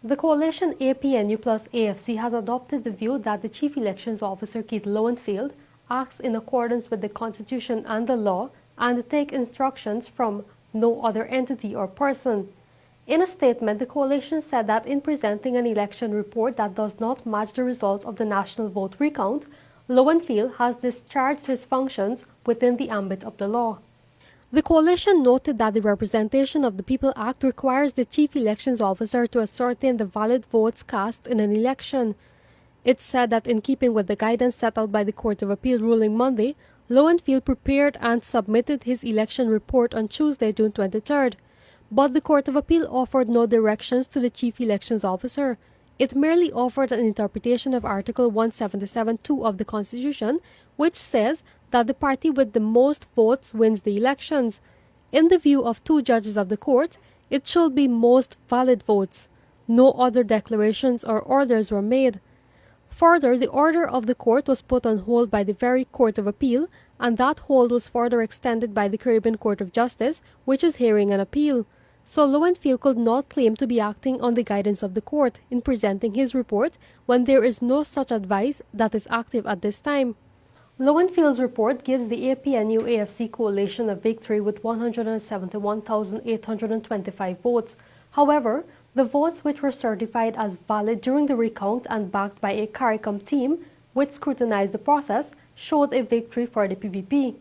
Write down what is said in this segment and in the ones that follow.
The coalition APNU plus AFC has adopted the view that the Chief Elections Officer Keith Lowenfield acts in accordance with the Constitution and the law and take instructions from no other entity or person. In a statement, the coalition said that in presenting an election report that does not match the results of the national vote recount, Lowenfield has discharged his functions within the ambit of the law. The coalition noted that the Representation of the People Act requires the Chief Elections Officer to ascertain the valid votes cast in an election. It said that in keeping with the guidance set out by the Court of Appeal ruling Monday, Lowenfield prepared and submitted his election report on Tuesday, June 23rd. But the Court of Appeal offered no directions to the Chief Elections Officer. It merely offered an interpretation of Article 177(2) of the Constitution, which says that the party with the most votes wins the elections. In the view of two judges of the court, it should be most valid votes. No other declarations or orders were made. Further, the order of the court was put on hold by the very Court of Appeal, and that hold was further extended by the Caribbean Court of Justice, which is hearing an appeal. So Lowenfield could not claim to be acting on the guidance of the court in presenting his report when there is no such advice that is active at this time. Lowenfield's report gives the APNU-AFC coalition a victory with 171,825 votes. However, the votes which were certified as valid during the recount and backed by a CARICOM team, which scrutinized the process, showed a victory for the PPP.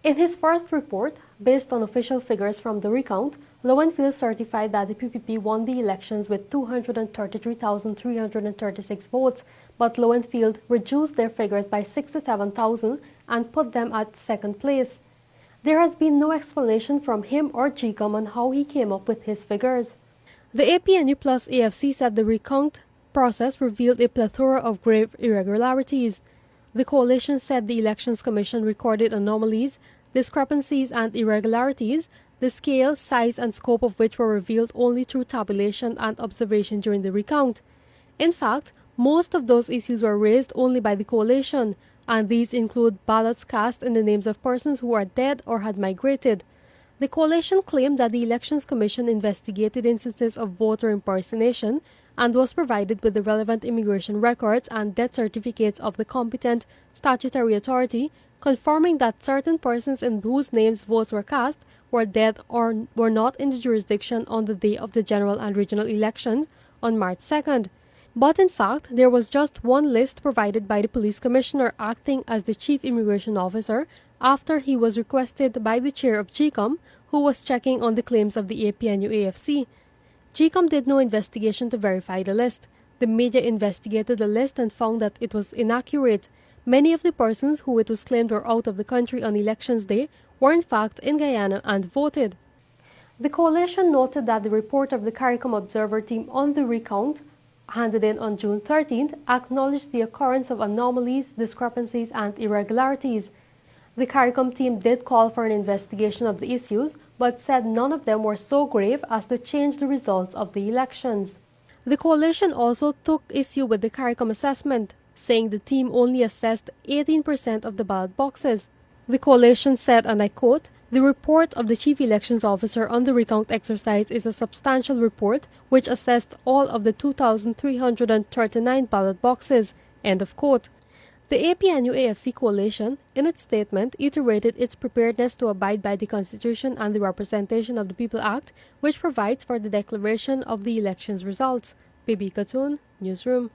In his first report, based on official figures from the recount, Lowenfield certified that the PPP won the elections with 233,336 votes, but Lowenfield reduced their figures by 67,000 and put them at second place. There has been no explanation from him or GECOM on how he came up with his figures. The APNU plus AFC said the recount process revealed a plethora of grave irregularities. The coalition said the Elections Commission recorded anomalies, discrepancies and irregularities, the scale, size and scope of which were revealed only through tabulation and observation during the recount. In fact, most of those issues were raised only by the coalition, and these include ballots cast in the names of persons who are dead or had migrated. The coalition claimed that the Elections Commission investigated instances of voter impersonation and was provided with the relevant immigration records and death certificates of the competent statutory authority, confirming that certain persons in whose names votes were cast were dead or were not in the jurisdiction on the day of the general and regional elections on March 2nd. But in fact, there was just one list provided by the police commissioner acting as the chief immigration officer after he was requested by the chair of GECOM, who was checking on the claims of the APNU-AFC. GECOM did no investigation to verify the list. The media investigated the list and found that it was inaccurate. Many of the persons who it was claimed were out of the country on elections day were in fact in Guyana and voted. The coalition noted that the report of the CARICOM observer team on the recount, handed in on June 13th, acknowledged the occurrence of anomalies, discrepancies and irregularities. The CARICOM team did call for an investigation of the issues, but said none of them were so grave as to change the results of the elections. The coalition also took issue with the CARICOM assessment, saying the team only assessed 18% of the ballot boxes. The coalition said, and I quote, "The report of the Chief Elections Officer on the recount exercise is a substantial report which assessed all of the 2,339 ballot boxes." End of quote. The APNU-AFC coalition, in its statement, iterated its preparedness to abide by the Constitution and the Representation of the People Act, which provides for the declaration of the election's results. Bibi Katun, Newsroom.